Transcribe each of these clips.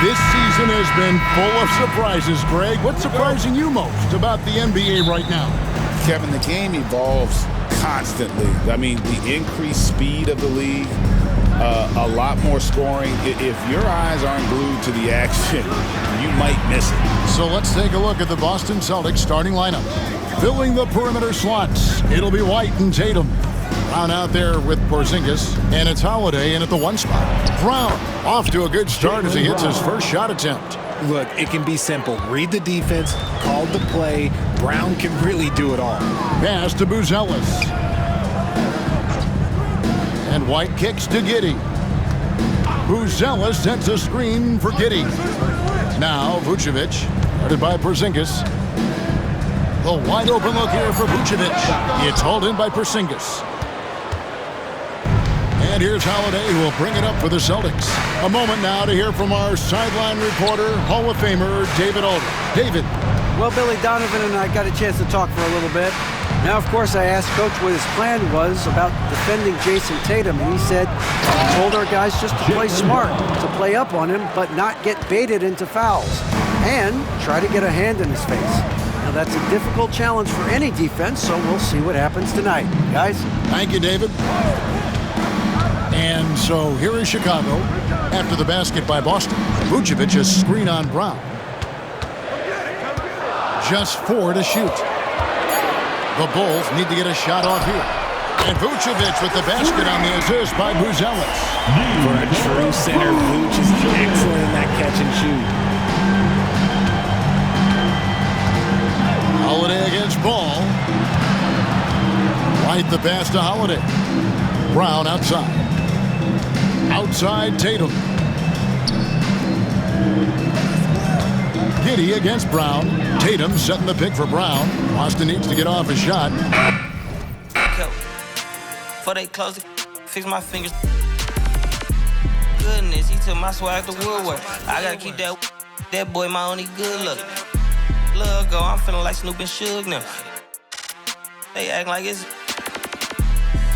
This season has been full of surprises, Greg. What's surprising you most about the NBA right now? Kevin, the game evolves constantly. I mean, the increased speed of the league, a lot more scoring. If your eyes aren't glued to the action, you might miss it. So let's take a look at the Boston Celtics starting lineup. Filling the perimeter slots, it'll be White and Tatum. Brown out there with Porzingis, and it's Holiday in at the 1 spot. Brown off to a good start as he hits his first shot attempt. Look, it can be simple. Read the defense, call the play. Brown can really do it all. Pass to Buzelis. And White kicks to Giddey. Buzelis sets a screen for Giddey. Now Vucevic, guarded by Porzingis. The wide open look here for Vucevic. It's hauled in by Porzingis. And here's Holiday, who will bring it up for the Celtics. A moment now to hear from our sideline reporter, Hall of Famer David Aldridge. David. Well, Billy Donovan and I got a chance to talk for a little bit. Now, of course, I asked Coach what his plan was about defending Jason Tatum, and he said he told our guys just to play smart, to play up on him, but not get baited into fouls, and try to get a hand in his face. Now, that's a difficult challenge for any defense, so we'll see what happens tonight. Guys? Thank you, David. And so here is Chicago after the basket by Boston. Vucevic a screen on Brown. Just 4 to shoot. The Bulls need to get a shot off here. And Vucevic with the basket on the assist by Buzelis. For a true center, Vuce is excellent in that catch and shoot. Holiday against Ball. White the pass to Holiday. Brown outside. Outside Tatum. Giddey against Brown. Tatum setting the pick for Brown. Boston needs to get off a shot. Before they close it, fix my fingers. Goodness, he took my swag to Woodward. I gotta keep that boy my only good look. Look, go, I'm feeling like Snoop and Suge now. They act like it's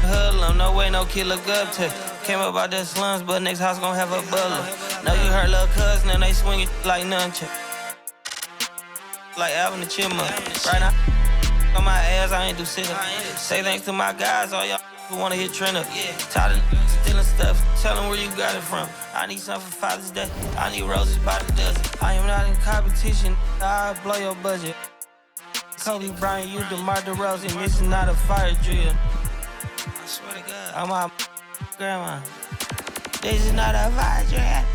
hoodlum, no way, no kid look up to. Came up out the slums, but next house gon' have a butler. Know you heard little cousin and they swing it like nunchuck. Like Alvin the Chipmunk. Right now, on my ass, I ain't do sit up. Say thanks to my guys, all y'all who wanna hit trend up. Tired of stealing stuff, tell them where you got it from. I need something for Father's Day, I need roses by the dozen. I am not in competition, I'll blow your budget. Kobe Bryant, you DeMar DeRozan, this is not a fire drill. I swear to God, I'm my grandma. This is not a fire drill.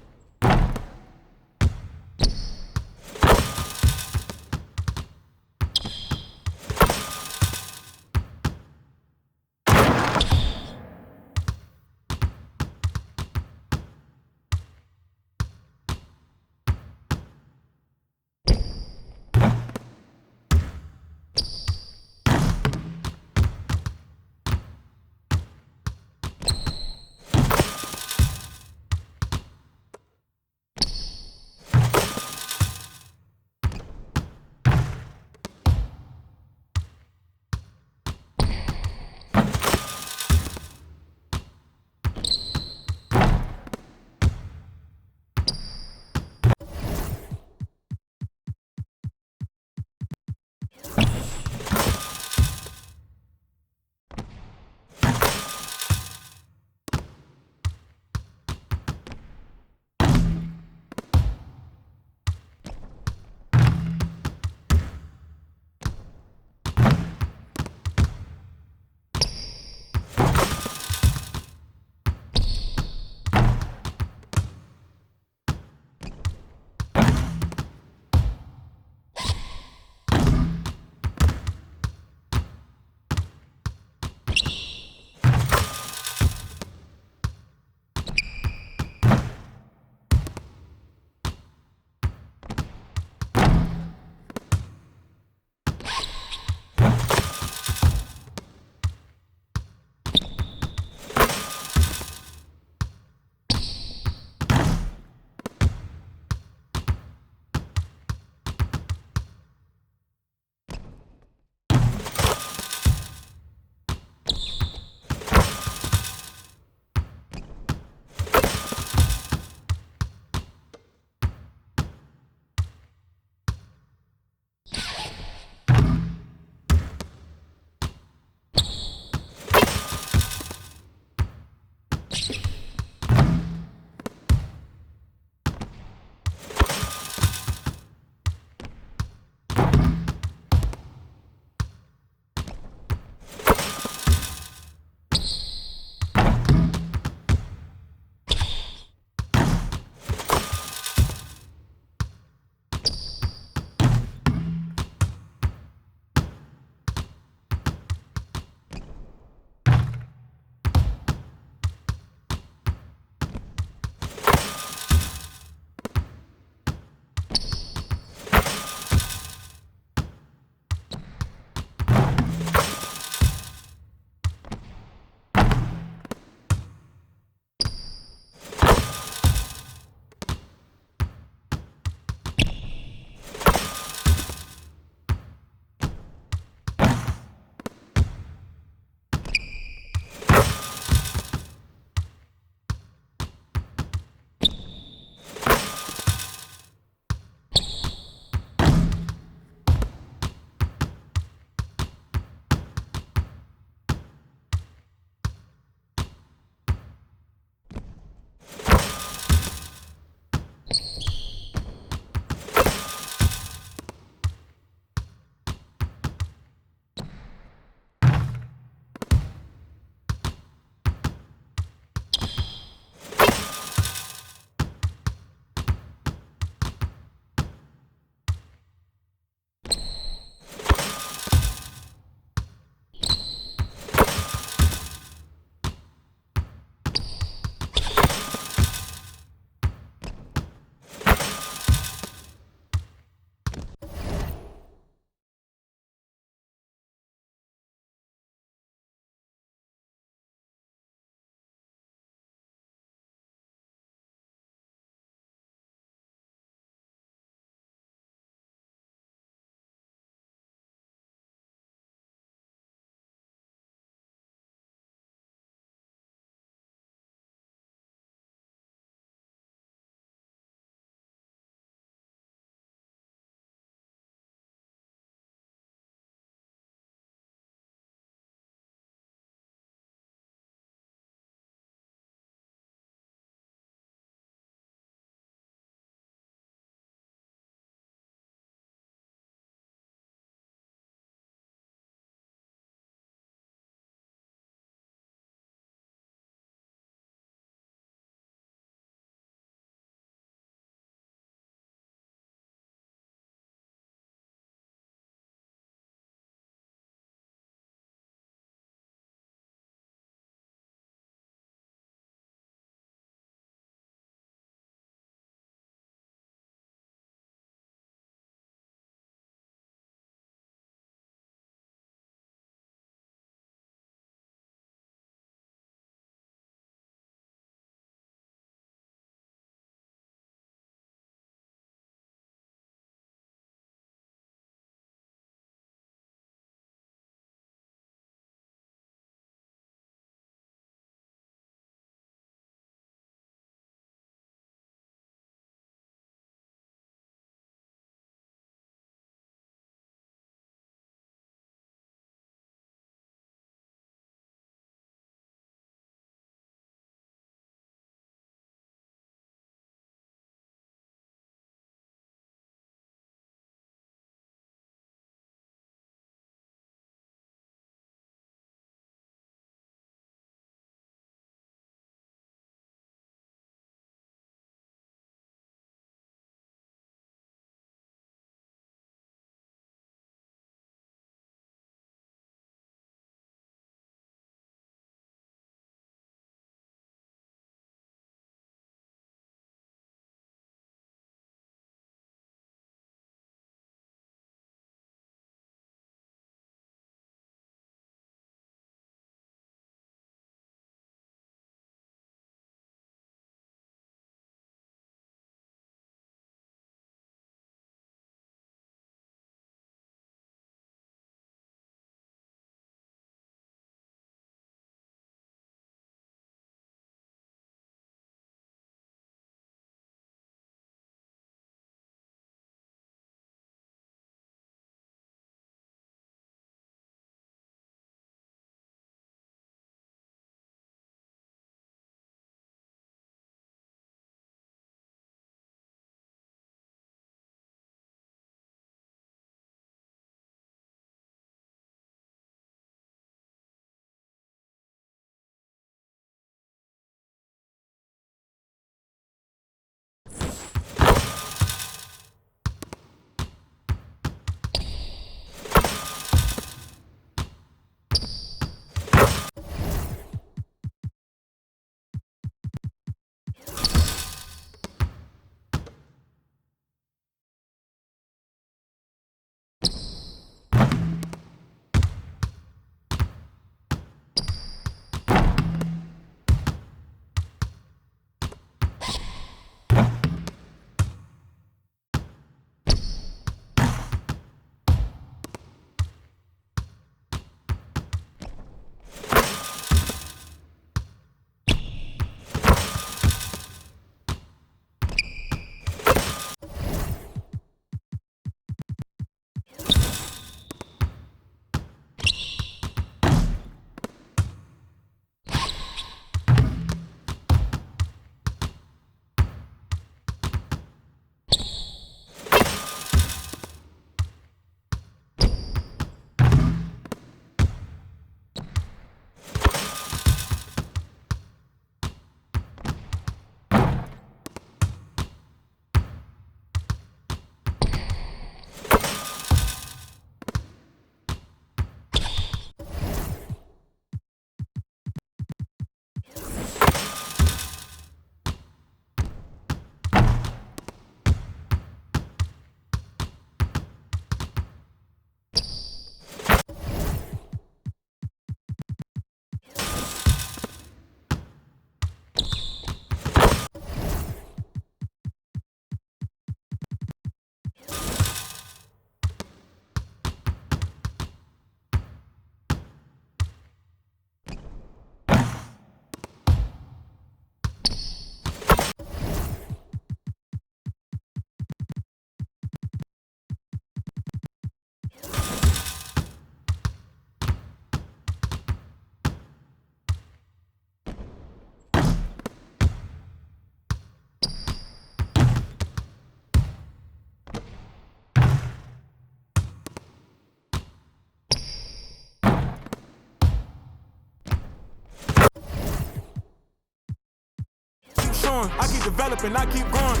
doing. I keep developing, I keep growing.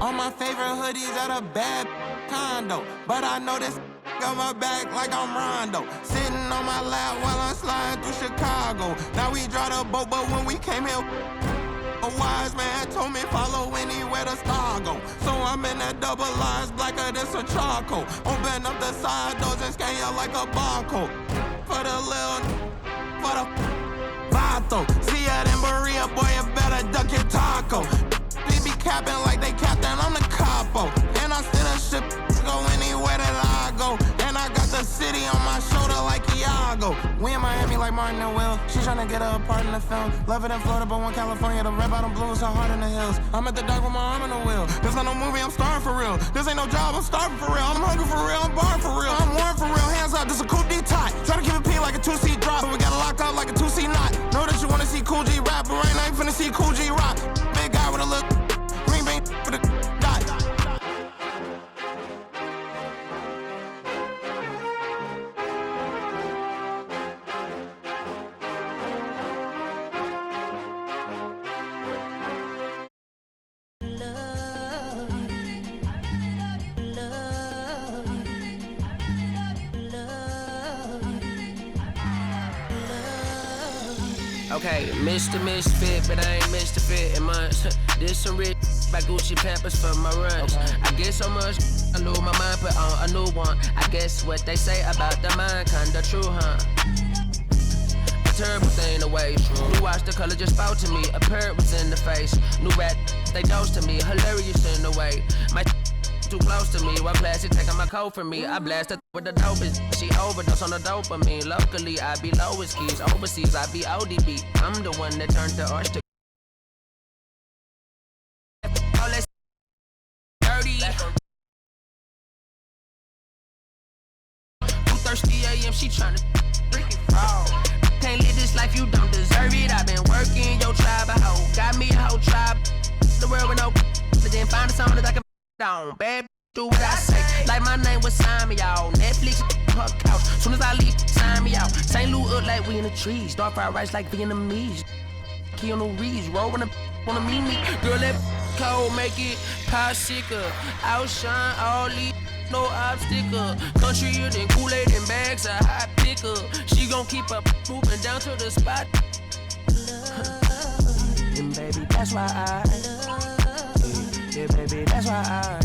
All my favorite hoodies at a bad condo, but I know this got my back like I'm Rondo. Sitting on my lap while I'm sliding through Chicago. Now we draw the boat, but when we came here, a wise man told me follow anywhere the star go. So I'm in that double lines blacker than some charcoal. Open up the side doors and scan you like a barcode. For the little, for the vato. See ya in Berea, boy, you better duck your taco. They be capping like they captain, I'm the capo. And I still a ship, go anywhere that I go. And I got the city on my shoulder like Iago. We in Miami like Martin and Will. She tryna get her a part in the film. Love it in Florida, but one California. The red bottom blue is so hard in the hills. I'm at the dock with my arm in the wheel. This not no movie, I'm starving for real. This ain't no job, I'm starving for real. I'm hungry for real, I'm barring for real. I'm warm for real, hands up, this a coupe D-tie. Try to keep it P like a 2C drop, but we gotta lock up like a 2C knot. Know that you wanna see Cool G rap, but right now you finna see Cool G rock. Big guy with a look, green bean for the dot. Okay, Mr. Misfit, but I ain't Mr. Fit in months. This some rich by Gucci Pampers for my runs. I get so much, I lose my mind, put on a new one. I guess what they say about the mind, kinda true, huh? A terrible thing to waste. New watch, the color just spoke to me. A parrot was in the face. New rat, they dose to me. Hilarious in the way. My too close to me. What class is taking my coat from me? I blast her with the dopest. She overdose on the dopamine. Locally, I be lowest keys. Overseas, I be ODB. I'm the one that turned the arch to all that dirty. 2:30 a.m. She tryna freaking fraud. Can't live this life, you don't deserve it. I've been working your tribe, a hoe. Got me a whole tribe. The world with no, but then find a song that I can on. Bad do what I say. Like my name was Simon, y'all. Netflix, her couch. Soon as I leave, sign me out. St. Louis up like we in the trees. Star fried rice like Vietnamese. Keanu Reeves, rolling on a mimi. Girl, that cold make it popsicle. Outshine all these, no obstacle. Countryer than Kool-Aid and bags of hot pickle. She gon' keep up moving down to the spot. And baby, that's why yeah, baby, that's why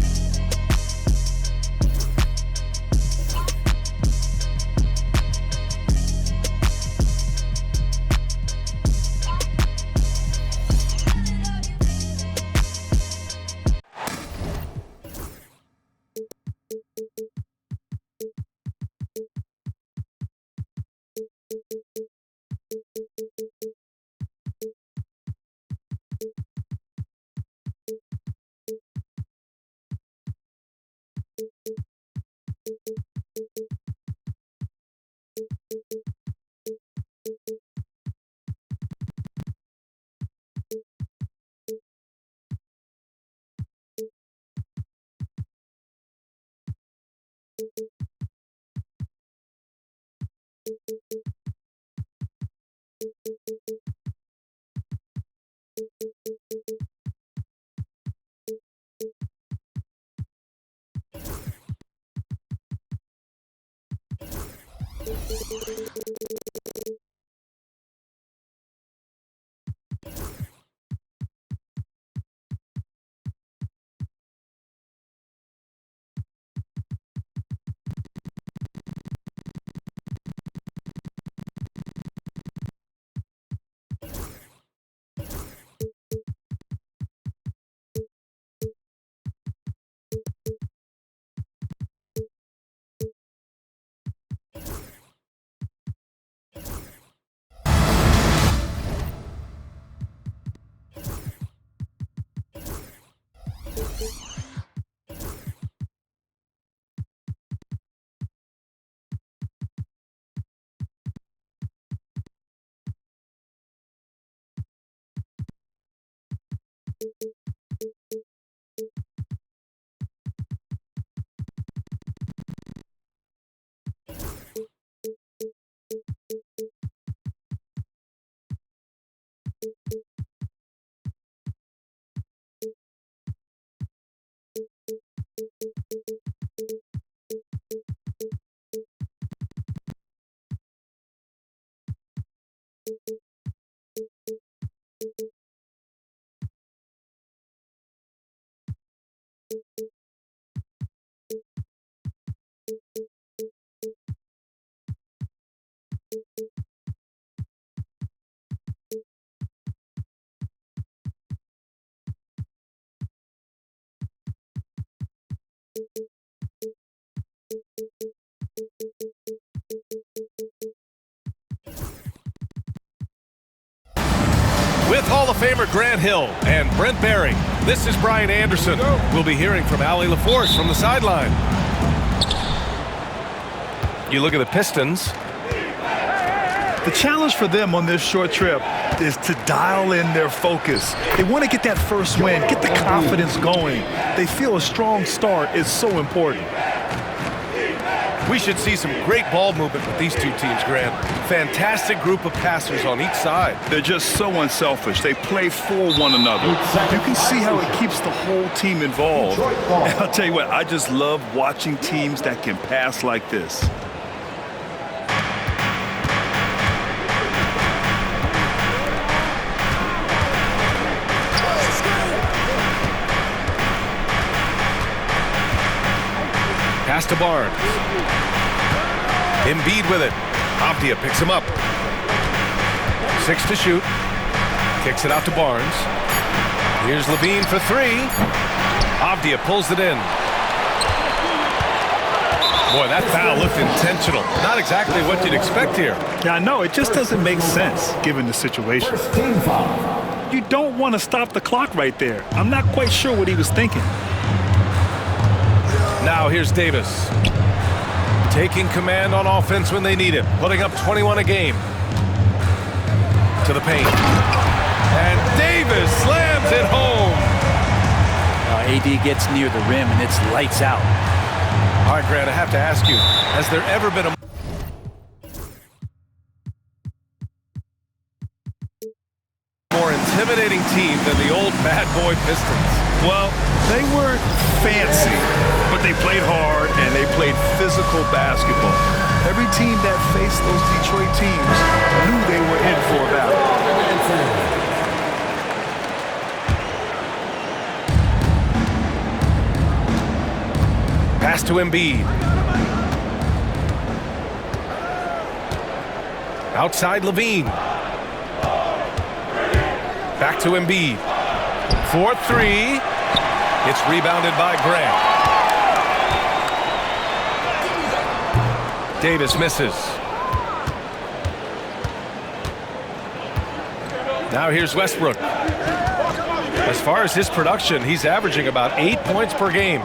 Hall of Famer Grant Hill and Brent Barry. This is Brian Anderson. We'll be hearing from Allie LaForce from the sideline. You look at the Pistons. The challenge for them on this short trip is to dial in their focus. They want to get that first win, get the confidence going. They feel a strong start is so important. We should see some great ball movement with these two teams, Grant. Fantastic group of passers on each side. They're just so unselfish. They play for one another. You can see how it keeps the whole team involved. And I'll tell you what, I just love watching teams that can pass like this. Pass to Barnes. Embiid with it. Avdia picks him up. 6 to shoot. Kicks it out to Barnes. Here's LaVine for 3. Avdia pulls it in. Boy, that foul looked intentional. Not exactly what you'd expect here. Yeah, I know. It just doesn't make sense given the situation. You don't want to stop the clock right there. I'm not quite sure what he was thinking. Now here's Davis. Taking command on offense when they need it. Putting up 21 a game. To the paint. And Davis slams it home. AD gets near the rim and it's lights out. All right, Grant, I have to ask you, has there ever been a more intimidating team than the old bad boy Pistons? Well, they weren't fancy, but they played hard and they played physical basketball. Every team that faced those Detroit teams knew they were in for a battle. Pass to Embiid. Outside LaVine. Back to Embiid. 4-3. It's rebounded by Grant. Davis misses. Now here's Westbrook. As far as his production, he's averaging about 8 points per game.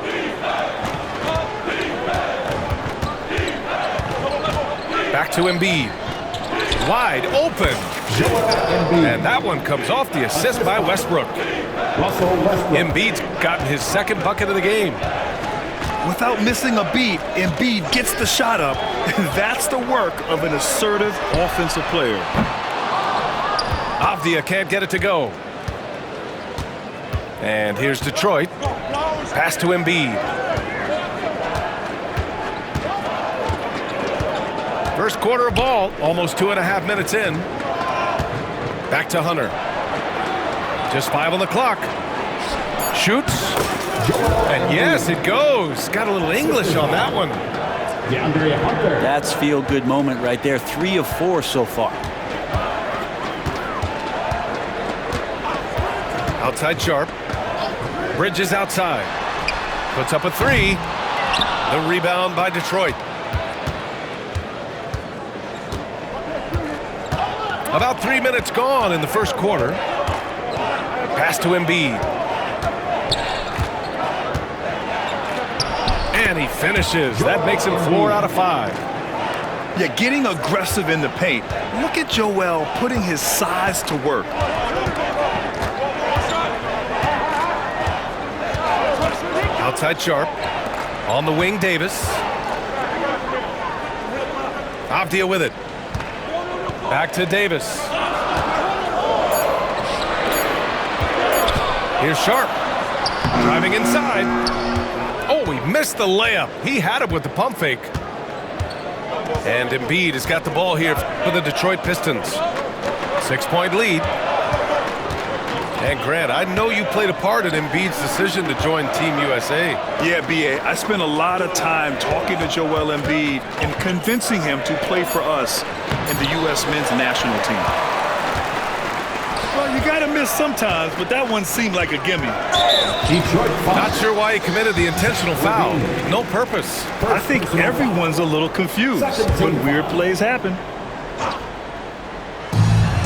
Back to Embiid. Wide open. And that one comes off the assist by Westbrook. Embiid's gotten his second bucket of the game. Without missing a beat, Embiid gets the shot up. And that's the work of an assertive offensive player. Avdia can't get it to go. And here's Detroit. Pass to Embiid. First quarter of ball, almost 2.5 minutes in. Back to Hunter. Just 5 on the clock. Shoots. And yes, it goes. Got a little English on that one. That's feel-good moment right there. 3 of 4 so far. Outside Sharp. Bridges outside. Puts up a 3. The rebound by Detroit. About 3 minutes gone in the first quarter. Pass to Embiid. And he finishes. That makes him 4 out of 5. Yeah, getting aggressive in the paint. Look at Joel putting his size to work. Outside Sharp. On the wing, Davis. Avdia with it. Back to Davis. Here's Sharp. Driving inside. Oh, he missed the layup. He had it with the pump fake. And Embiid has got the ball here for the Detroit Pistons. 6-point lead. And Grant, I know you played a part in Embiid's decision to join Team USA. Yeah, B.A., I spent a lot of time talking to Joel Embiid and convincing him to play for us in the U.S. men's national team. Well, you got to miss sometimes, but that one seemed like a gimme. Not sure why he committed the intentional foul. No purpose. I think everyone's a little confused when weird plays happen.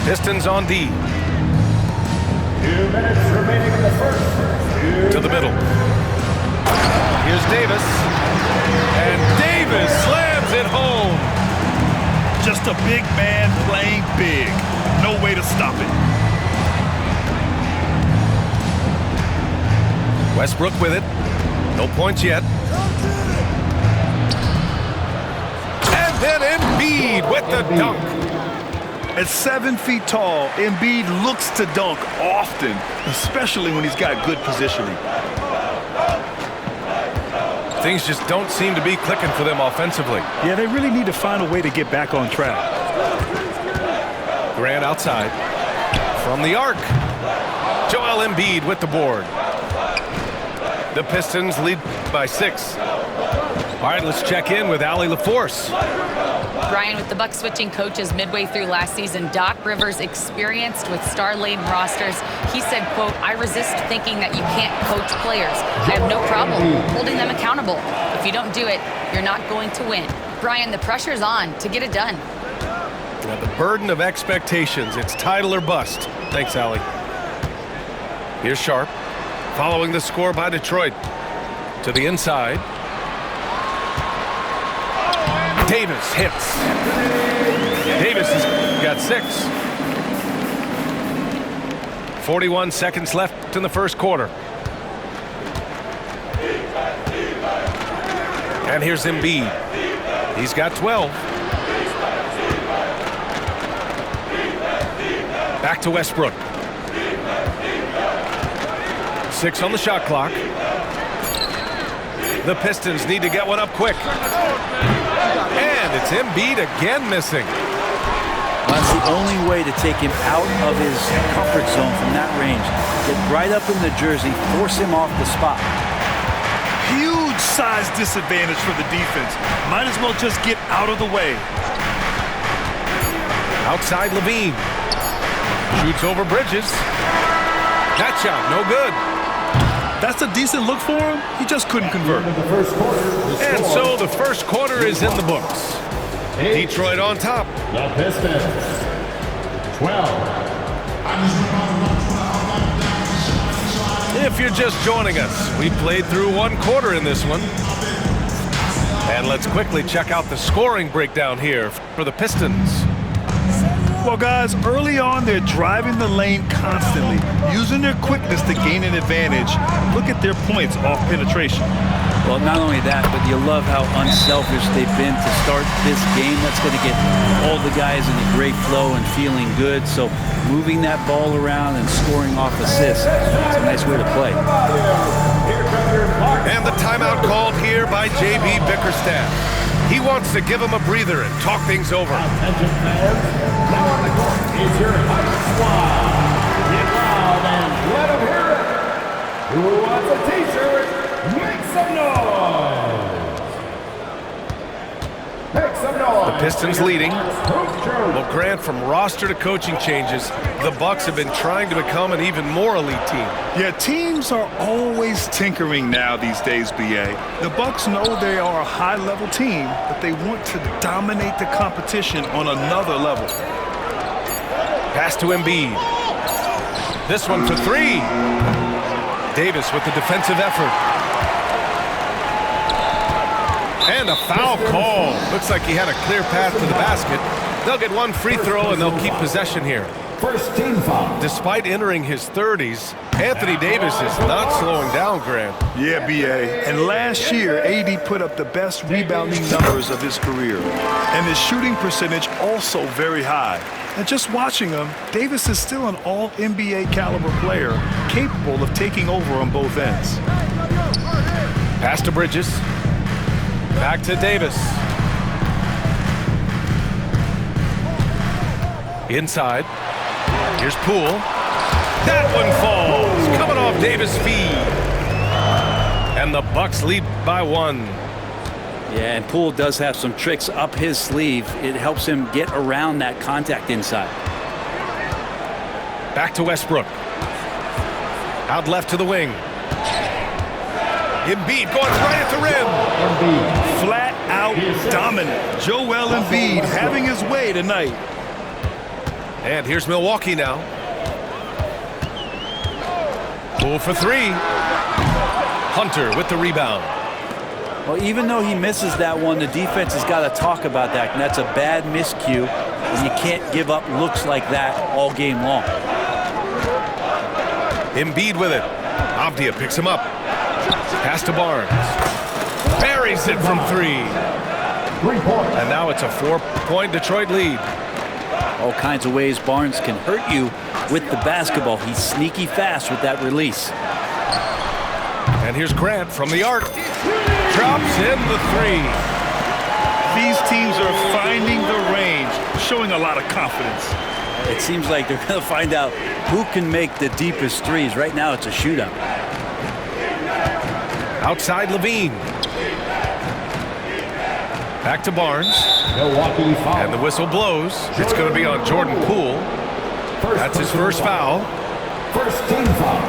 Pistons on D. 2 minutes remaining in the first. To the middle. Here's Davis. And Davis slams it home. Just a big man playing big. No way to stop it. Westbrook with it. No points yet. And then Embiid with the dunk. At 7 feet tall, Embiid looks to dunk often, especially when he's got good positioning. Things just don't seem to be clicking for them offensively. Yeah, they really need to find a way to get back on track. Grant outside. From the arc. Joel Embiid with the board. The Pistons lead by 6. All right, let's check in with Allie LaForce. Brian, with the Bucks switching coaches midway through last season, Doc Rivers, experienced with star-laden rosters, he said, quote, "I resist thinking that you can't coach players. I have no problem holding them accountable. If you don't do it, you're not going to win." Brian, the pressure's on to get it done. Now, the burden of expectations. It's title or bust. Thanks, Allie. Here's Sharp, following the score by Detroit. To the inside. Davis hits. Davis has got 6. 41 seconds left in the first quarter. And here's Embiid. He's got 12. Back to Westbrook. 6 on the shot clock. The Pistons need to get one up quick. And it's Embiid again missing. That's the only way to take him out of his comfort zone from that range. Get right up in the jersey, force him off the spot. Huge size disadvantage for the defense. Might as well just get out of the way. Outside Levine. Shoots over Bridges. That shot, no good. That's a decent look for him. He just couldn't convert. And so the first quarter is in the books. Detroit on top. The Pistons, 12. If you're just joining us, we played through one quarter in this one. And let's quickly check out the scoring breakdown here for the Pistons. Well, guys, early on, they're driving the lane constantly, using their quickness to gain an advantage. Look at their points off penetration. Well, not only that, but you love how unselfish they've been to start this game. That's going to get all the guys in a great flow and feeling good. So moving that ball around and scoring off assists, it's a nice way to play. And the timeout called here by J.B. Bickerstaff. He wants to give him a breather and talk things over. Attention fans, now on the court is your Ice Squad. Get loud and let them hear it. Who wants a t-shirt? Make some noise. Make some noise. The Pistons leading. Well, Grant, from roster to coaching changes, the Bucks have been trying to become an even more elite team. Yeah, teams are always tinkering now these days, B.A. The Bucks know they are a high-level team, but they want to dominate the competition on another level. Pass to Embiid. This one for 3. Davis with the defensive effort. And a foul call. Looks like he had a clear path to the basket. They'll get one free throw and they'll keep possession here. First team foul. Despite entering his 30s, Anthony Davis is not slowing down, Grant. Yeah, B.A. And last year, A.D. put up the best rebounding numbers of his career. And his shooting percentage also very high. And just watching him, Davis is still an all-NBA caliber player, capable of taking over on both ends. Pass to Bridges. Back to Davis. Inside. Here's Poole. That one falls. Coming off Davis' feed. And the Bucks lead by 1. Yeah, and Poole does have some tricks up his sleeve. It helps him get around that contact inside. Back to Westbrook. Out left to the wing. Embiid going right at the rim. Flat out dominant. Joel Embiid having his way tonight. And here's Milwaukee now. Poole for three. Hunter with the rebound. Well, even though he misses that one, the defense has got to talk about that, and that's a bad miscue, and you can't give up looks like that all game long. Embiid with it. Avdia picks him up. Pass to Barnes. Buries it from three. And now it's a 4-point Detroit lead. All kinds of ways Barnes can hurt you with the basketball. He's sneaky fast with that release. And here's Grant from the arc. Drops in the three. These teams are finding the range, showing a lot of confidence. It seems like they're going to find out who can make the deepest threes. Right now it's a shootout. Outside Levine. Back to Barnes. Milwaukee foul. And the whistle blows. It's going to be on Jordan Poole. That's his first foul. First team foul.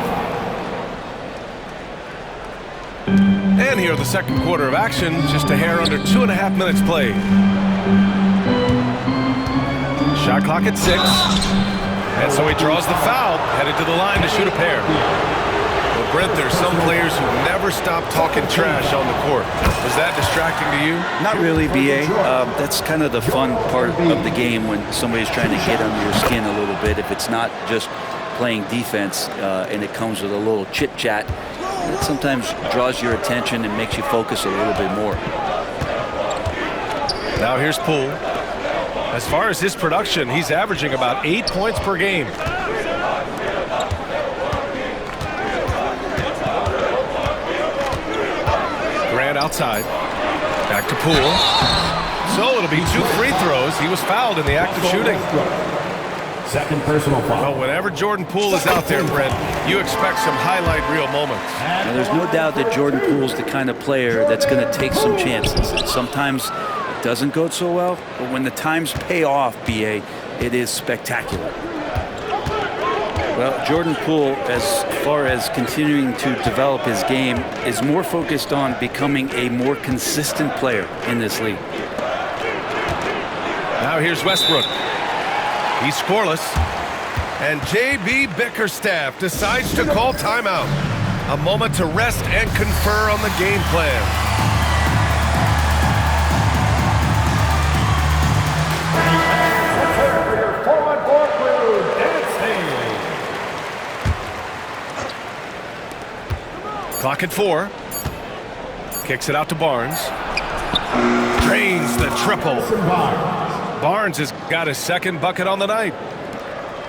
And here the second quarter of action. Just a hair under 2.5 minutes played. Shot clock at 6. And so he draws the foul, headed to the line to shoot a pair. Well, Brent, there's some players who never stop talking trash on the court. Is that distracting to you? Not really, B.A. That's kind of the fun part of the game when somebody's trying to get under your skin a little bit. If it's not just playing defense and it comes with a little chit-chat, it sometimes draws your attention and makes you focus a little bit more. Now here's Poole. As far as his production, he's averaging about 8 points per game. Grant outside. Back to Poole. So it'll be 2 free throws. He was fouled in the act of shooting. Second personal foul. Well, whenever Jordan Poole is out there, Brent, you expect some highlight reel moments. Now, there's no doubt that Jordan Poole's the kind of player that's going to take some chances. Sometimes it doesn't go so well, but when the times pay off, B.A., it is spectacular. Well, Jordan Poole, as far as continuing to develop his game, is more focused on becoming a more consistent player in this league. Now here's Westbrook. He's scoreless. And J.B. Bickerstaff decides to call timeout. A moment to rest and confer on the game plan. Clock at 4. Kicks it out to Barnes. Drains the triple. Barnes has got his second bucket on the night.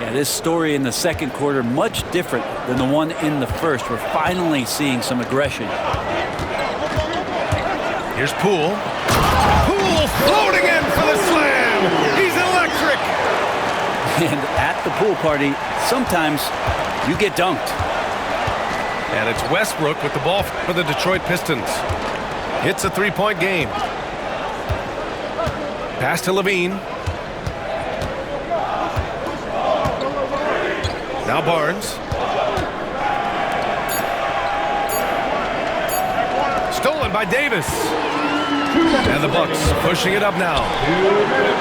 Yeah, this story in the second quarter much different than the one in the first. We're finally seeing some aggression. Here's Poole. Poole floating in for the slam. He's electric. And at the pool party, sometimes you get dunked. And it's Westbrook with the ball for the Detroit Pistons. It's a 3-point game. Pass to Levine. Now Barnes. Stolen by Davis. And the Bucks pushing it up now.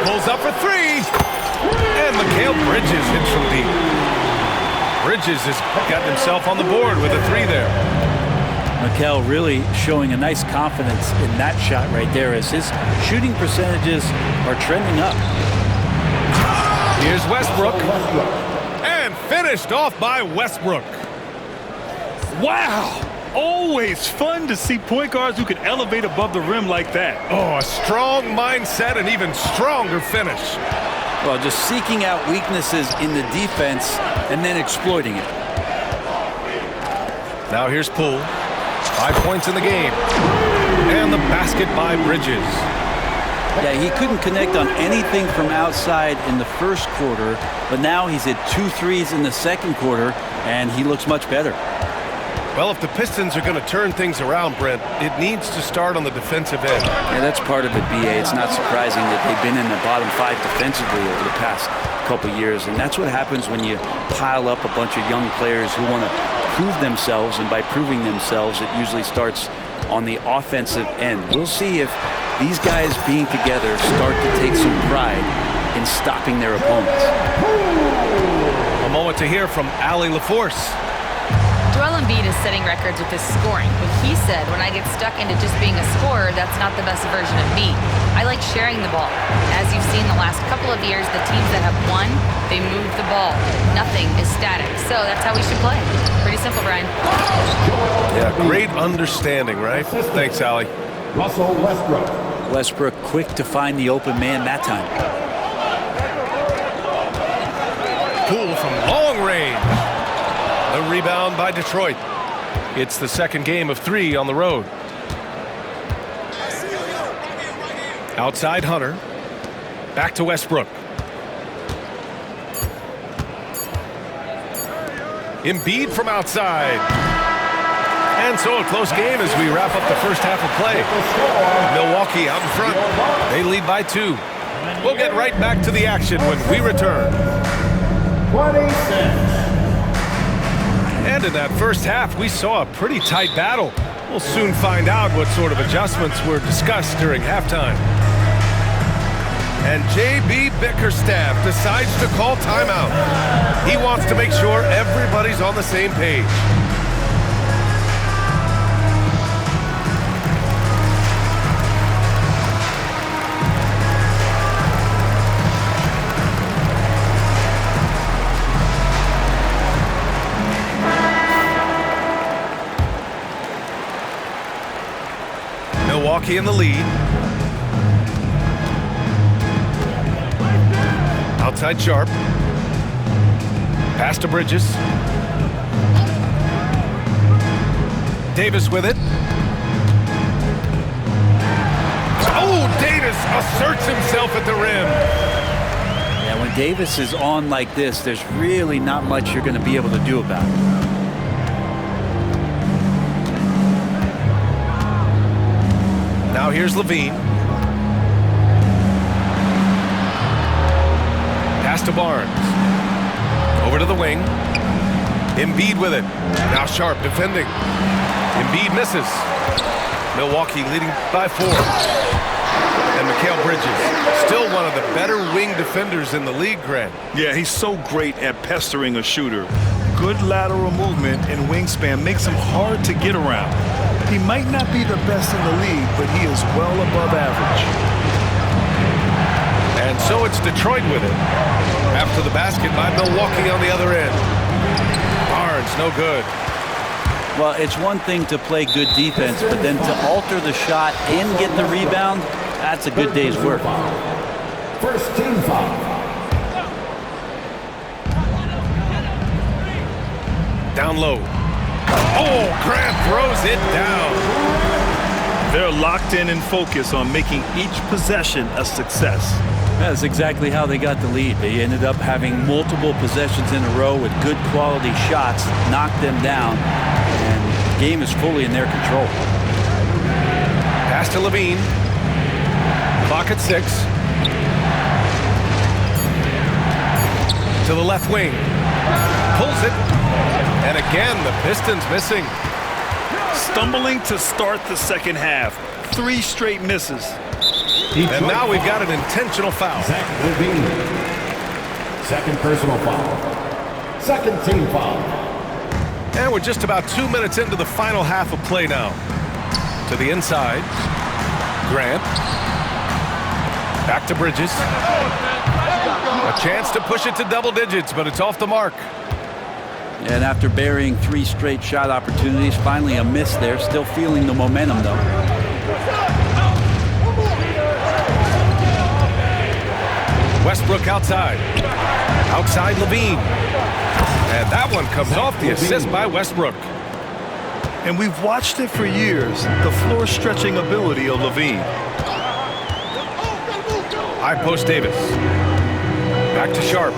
Pulls up for 3. And Mikal Bridges hits from deep. Bridges has gotten himself on the board with a 3 there. Mikal really showing a nice confidence in that shot right there as his shooting percentages are trending up. Here's Westbrook. And finished off by Westbrook. Wow! Always fun to see point guards who can elevate above the rim like that. Oh, a strong mindset and even stronger finish. Well, just seeking out weaknesses in the defense and then exploiting it. Now here's Poole. 5 points in the game. And the basket by Bridges. Yeah, he couldn't connect on anything from outside in the first quarter, but now he's hit 2 threes in the second quarter, and he looks much better. Well, if the Pistons are going to turn things around, Brent, it needs to start on the defensive end. Yeah, that's part of it, B.A. It's not surprising that they've been in the bottom 5 defensively over the past couple years, and that's what happens when you pile up a bunch of young players who want to prove themselves, and by proving themselves, it usually starts on the offensive end. We'll see if these guys being together start to take some pride in stopping their opponents. A moment to hear from Allie LaForce. Joel Embiid is setting records with his scoring, but he said, when I get stuck into just being a scorer, that's not the best version of me. I like sharing the ball. As you've seen the last couple of years, the teams that have won, they move the ball. Nothing is static. So that's how we should play. Pretty simple, Brian. Yeah, great understanding, right? Thanks, Allie. Russell Westbrook. Westbrook quick to find the open man that time. Poole from long range. The rebound by Detroit. It's the second game of 3 on the road. Outside Hunter. Back to Westbrook. Embiid from outside. And so a close game as we wrap up the first half of play. Milwaukee out in front. They lead by 2. We'll get right back to the action when we return. 26. And in that first half, we saw a pretty tight battle. We'll soon find out what sort of adjustments were discussed during halftime. And J.B. Bickerstaff decides to call timeout. He wants to make sure everybody's on the same page. Milwaukee in the lead. Outside Sharp. Pass to Bridges. Davis with it. Oh, Davis asserts himself at the rim. Yeah, when Davis is on like this, there's really not much you're going to be able to do about it. Now here's Levine. Pass to Barnes. Over to the wing. Embiid with it. Now Sharp defending. Embiid misses. Milwaukee leading by 4. And Mikal Bridges, still one of the better wing defenders in the league, Grant. Yeah, he's so great at pestering a shooter. Good lateral movement and wingspan makes him hard to get around. He might not be the best in the league, but he is well above average. And so it's Detroit with it. After the basket by Milwaukee on the other end. Barnes, no good. Well, it's one thing to play good defense, but then to alter the shot and get the rebound, that's a good day's work. First team foul. Down low. Oh, Grant throws it down. They're locked in and focused on making each possession a success. That's exactly how they got the lead. They ended up having multiple possessions in a row with good quality shots, knocked them down, and the game is fully in their control. Pass to Levine. Clock at 6. To the left wing. Pulls it. And again, the Pistons missing. Stumbling to start the second half. 3 straight misses. And now we've got an intentional foul. Zach Levine. Second personal foul. Second team foul. And we're just about 2 minutes into the final half of play now. To the inside. Grant. Back to Bridges. A chance to push it to double digits, but it's off the mark. And after burying 3 straight shot opportunities, finally a miss there. Still feeling the momentum, though. Westbrook outside. Outside Levine. And that one comes off the assist by Westbrook. And we've watched it for years, the floor stretching ability of Levine. High post Davis. Back to Sharp.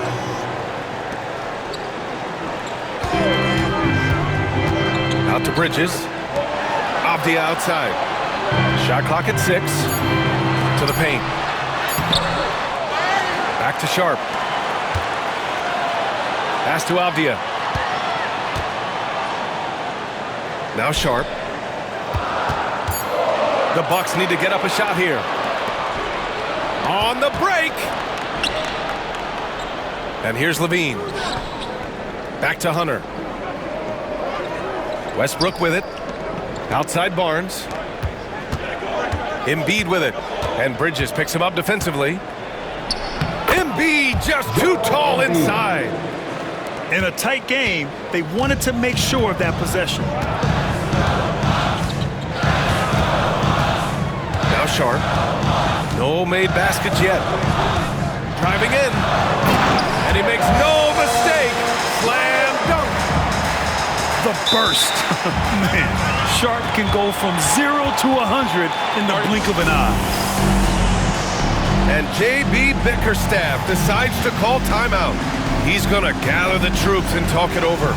Out to Bridges. Avdia outside. Shot clock at 6. To the paint. Back to Sharp. Pass to Avdia. Now Sharp. The Bucks need to get up a shot here. On the break. And here's Levine. Back to Hunter. Westbrook with it. Outside Barnes. Embiid with it. And Bridges picks him up defensively. Embiid just too tall inside. In a tight game, they wanted to make sure of that possession. Now Sharp. No made baskets yet. Driving in. And he makes no mistake. Slam dunk. The burst. Man, Sharp can go from 0 to 100 in the blink of an eye. And J.B. Bickerstaff decides to call timeout. He's going to gather the troops and talk it over.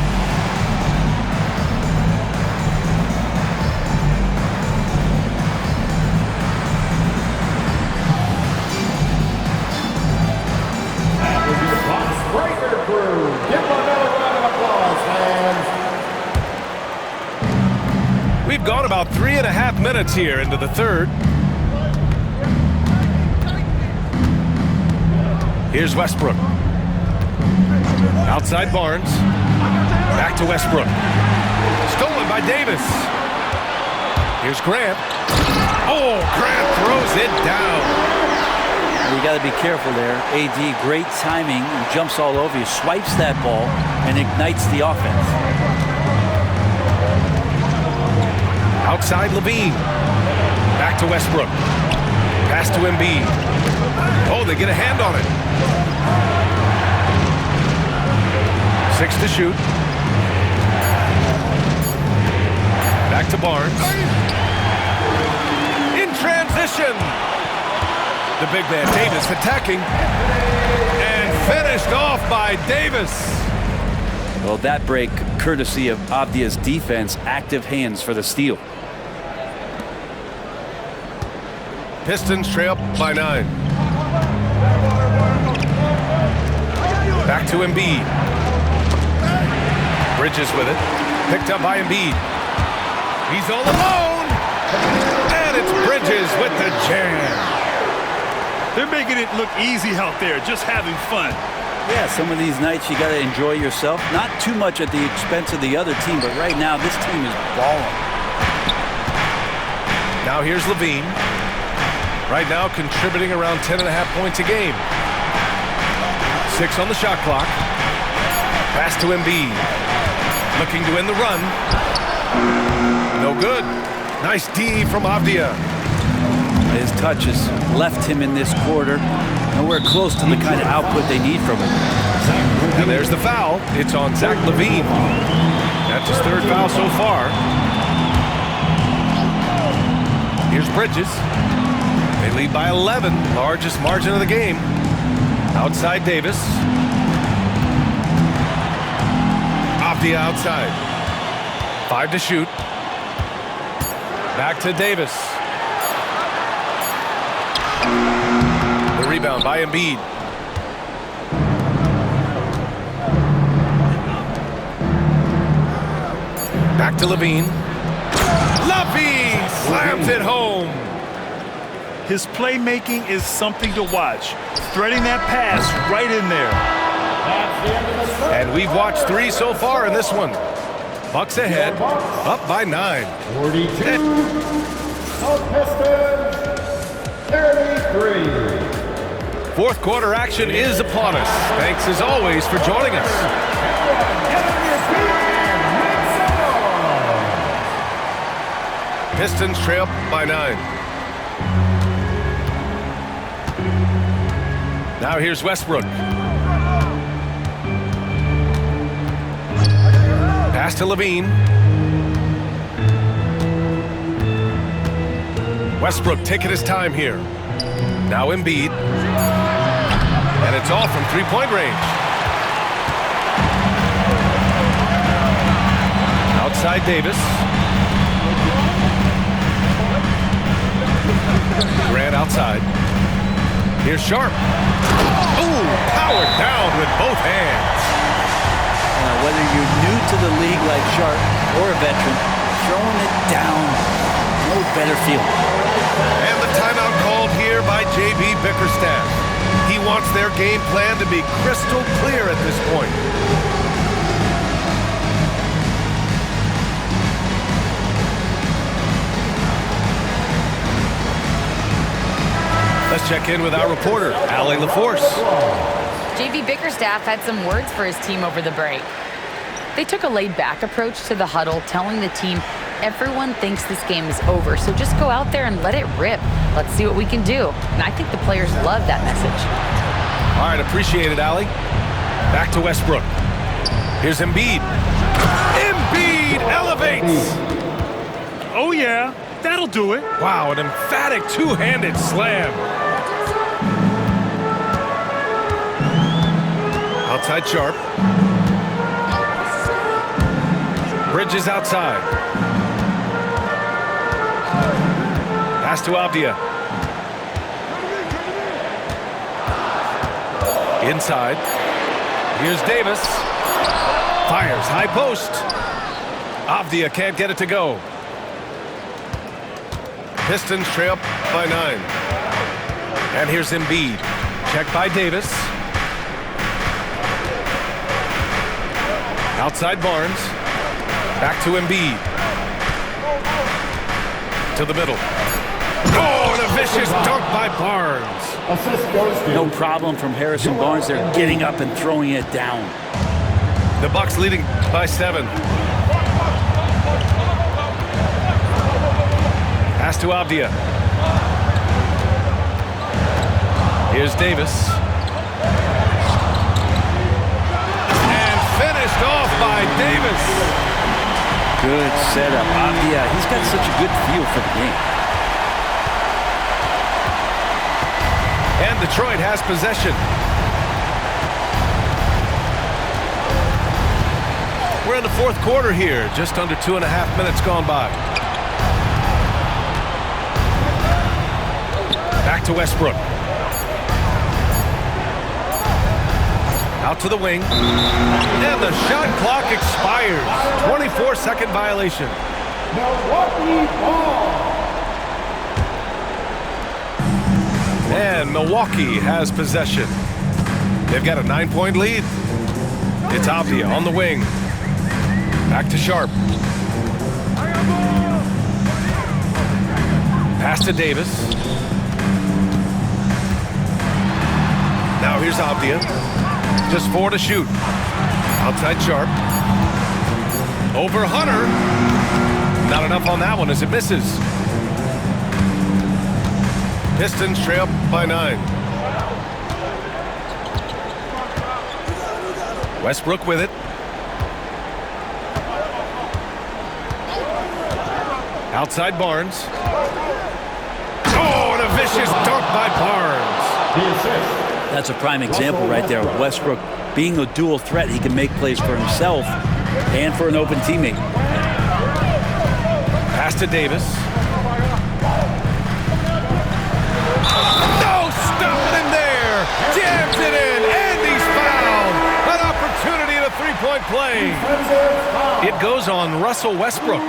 That was your Box Breaker crew. Give them another round of applause, fans. We've gone about 3.5 minutes here into the third. Here's Westbrook. Outside Barnes. Back to Westbrook. Stolen by Davis. Here's Grant. Oh, Grant throws it down. You got to be careful there. AD, great timing, and jumps all over you, swipes that ball, and ignites the offense. Outside Levine. Back to Westbrook. Pass to Embiid. Oh, they get a hand on it. 6 to shoot. Back to Barnes. In transition. The big man Davis attacking. And finished off by Davis. Well, that break courtesy of Avdia's defense, active hands for the steal. Pistons trail by 9. Back to Embiid. Bridges with it. Picked up by Embiid. He's all alone. And it's Bridges with the jam. They're making it look easy out there, just having fun. Yeah, some of these nights you got to enjoy yourself. Not too much at the expense of the other team, but right now this team is balling. Now here's Levine. Right now contributing around 10.5 points a game. 6 on the shot clock. Pass to Embiid. Looking to end the run. No good. Nice D from Avdia. His touch has left him in this quarter. Nowhere close to the kind of output they need from him. And there's the foul. It's on Zach Levine. That's his 3rd foul so far. Here's Bridges. They lead by 11. Largest margin of the game. Outside Davis. Avdia outside. 5 to shoot. Back to Davis. The rebound by Embiid. Back to Levine. Levine slams it home. His playmaking is something to watch. Threading that pass right in there. And we've watched 3 so far in this one. Bucks ahead, up by 9. 42. Pistons, 33. 4th quarter action is upon us. Thanks as always for joining us. Pistons trail by 9. Now here's Westbrook. Pass to Levine. Westbrook taking his time here. Now Embiid. And it's all from 3-point range. Outside Davis. Grant outside. Here's Sharp. Ooh, powered down with both hands. Whether you're new to the league like Sharp or a veteran, throwing it down, no better feeling. And the timeout called here by J.B. Bickerstaff. He wants their game plan to be crystal clear at this point. check in with our reporter, Allie LaForce. JV Bickerstaff had some words for his team over the break. They took a laid-back approach to the huddle, telling the team, everyone thinks this game is over, so just go out there and let it rip. Let's see what we can do. And I think the players love that message. All right, appreciate it, Allie. Back to Westbrook. Here's Embiid. Embiid elevates. Oh, yeah. That'll do it. Wow, an emphatic two-handed slam. Outside Sharp. Bridges outside. Pass to Avdia. Inside. Here's Davis. Fires high post. Avdia can't get it to go. Pistons trail by 9. And here's Embiid. Check by Davis. Outside Barnes. Back to Embiid. To the middle. Oh, and a vicious dunk by Barnes. No problem from Harrison Barnes. They're getting up and throwing it down. The Bucks leading by 7. Pass to Avdia. Here's Davis. And finished off by Davis. Good setup. Avdia, he's got such a good feel for the game. And Detroit has possession. We're in the fourth quarter here. Just under 2.5 minutes gone by. Back to Westbrook. Out to the wing. And the shot clock expires. 24-second violation. Milwaukee ball. And Milwaukee has possession. They've got a 9-point lead. It's Avdia on the wing. Back to Sharp. Pass to Davis. Now here's Avdia. Just 4 to shoot. Outside Sharp. Over Hunter. Not enough on that one as it misses. Pistons trail by 9. Westbrook with it. Outside Barnes. Oh, and a vicious dunk by Barnes. That's a prime example right there. Westbrook being a dual threat. He can make plays for himself and for an open teammate. Pass to Davis. No, stop it in there. Jams it in, and he's fouled. An opportunity at a three-point play. It goes on Russell Westbrook.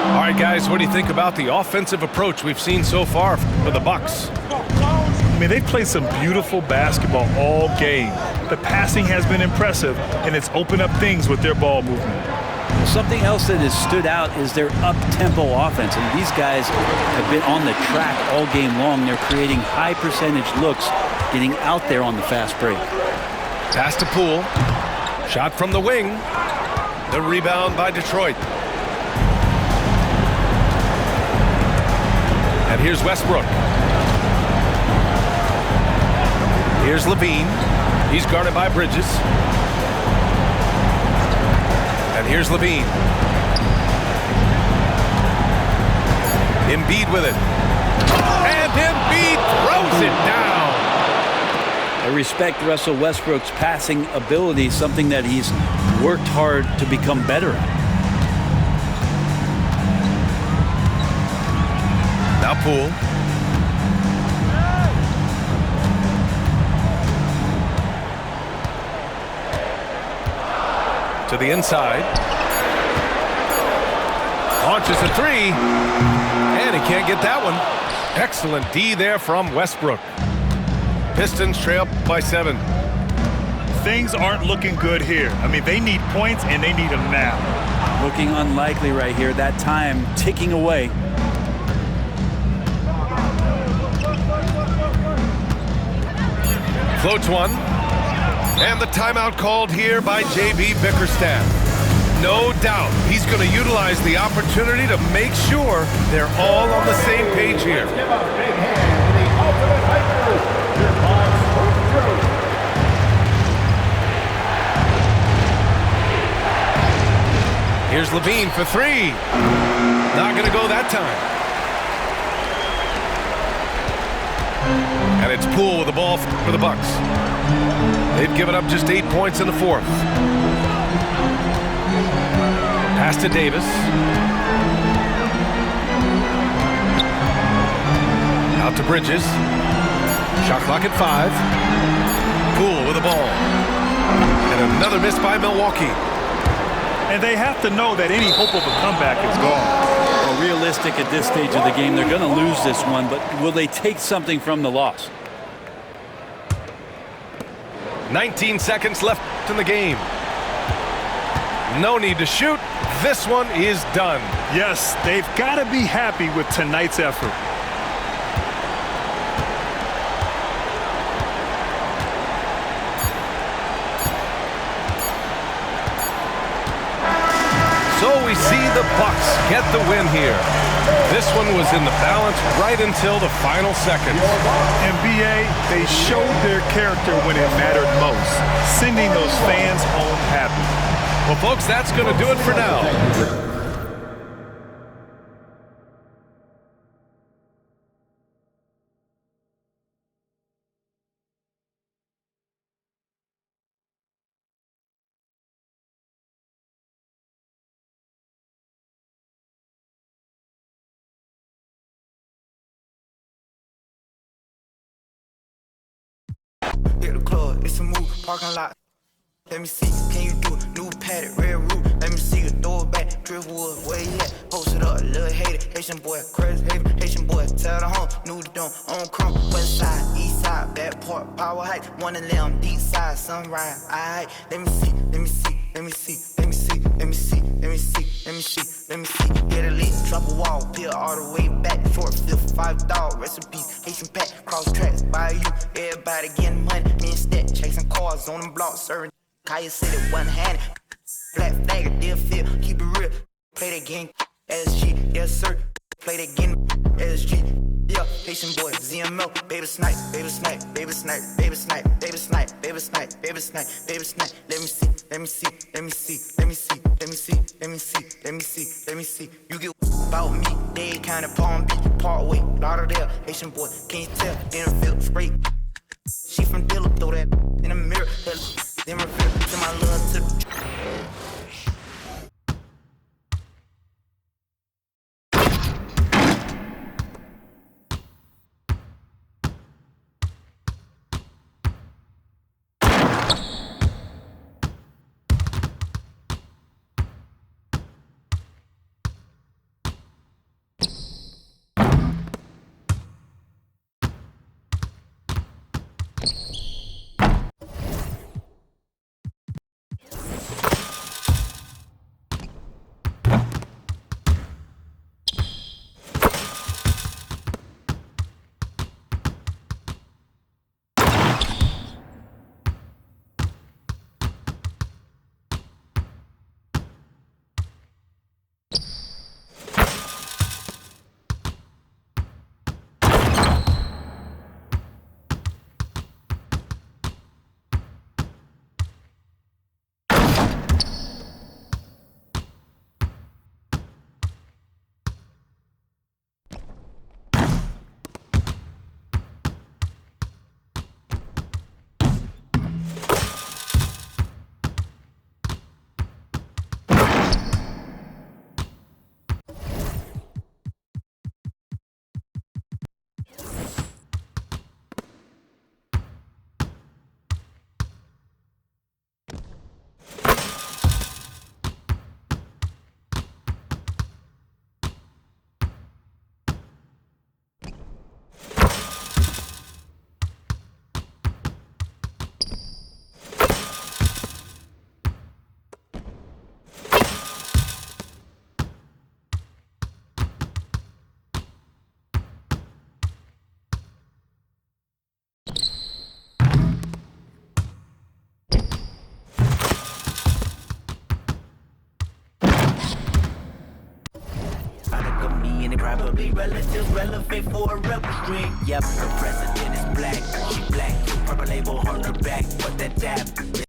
All right, guys, what do you think about the offensive approach we've seen so far for the Bucks? I mean, they've played some beautiful basketball all game. The passing has been impressive, and it's opened up things with their ball movement. Something else that has stood out is their up-tempo offense. And these guys have been on the track all game long. They're creating high-percentage looks, getting out there on the fast break. Pass to Poole. Shot from the wing. The rebound by Detroit. And here's Westbrook. Here's Levine. He's guarded by Bridges. And here's Levine. Embiid with it. And Embiid throws it down. I respect Russell Westbrook's passing ability, something that he's worked hard to become better at. Now Poole. To the inside. Launches a three. And he can't get that one. Excellent D there from Westbrook. Pistons trail by 7. Things aren't looking good here. I mean, they need points, and they need them now. Looking unlikely right here. That time ticking away. Floats one. And the timeout called here by J.B. Bickerstaff. No doubt he's going to utilize the opportunity to make sure they're all on the same page here. Give a big hand to the ultimate hiker, your boss, Coach Drew. Here's Levine for three. Not going to go that time. And it's Poole with the ball for the Bucks. They've given up just 8 points in the fourth. Pass to Davis. Out to Bridges. Shot clock at 5. Poole with the ball. And another miss by Milwaukee. And they have to know that any hope of a comeback is gone. Well, realistic at this stage of the game, they're going to lose this one, but will they take something from the loss? 19 seconds left in the game. No need to shoot. This one is done. Yes, they've got to be happy with tonight's effort. So we see the Bucks get the win here. This one was in the balance right until the final seconds. NBA, they showed their character when it mattered most, sending those fans home happy. Well, folks, that's going to do it for now. Hit the club, it's a move, parking lot. Let me see, can you do it? New paddock, red roof. Let me see you throw it back. Driftwood, where you at? Post it up, little hater. Haitian boy, crazy haven. Haitian boy, tell the home. New the dome, on chrome. West side, east side, back port, power height. One of them, deep side, sunrise. Alright, let me see, let me see, let me see, let me see, let me see, let me see, let me see, let me see. Get a lick, drop a wall, peel all the way back. Short fifth, 5 dog, recipes. Haitian pack, cross tracks, by you. Everybody getting money. Me and Stat, chasing cars on them blocks, serving. Kaya said it one-handed. Black flag, deal feel, keep it real. Play that game, SG, yes sir. Play that game, SG. Yeah, Haitian boy, ZML, baby snipe, baby snipe, baby snipe, baby snipe, baby snipe, baby snipe, baby snipe, baby snipe. Let me see, let me see, let me see, let me see, let me see, let me see, let me see, let me see. You get about me, they kinda Palm Beach, Parkway, Lauderdale. Haitian boy, can you tell? Didn't feel straight. She from Dilla, throw that in the mirror. Then reveal to my love to the Probably relatives relevant for a rebel stream. Yep, her president is black. She black, purple label on her back. But that dab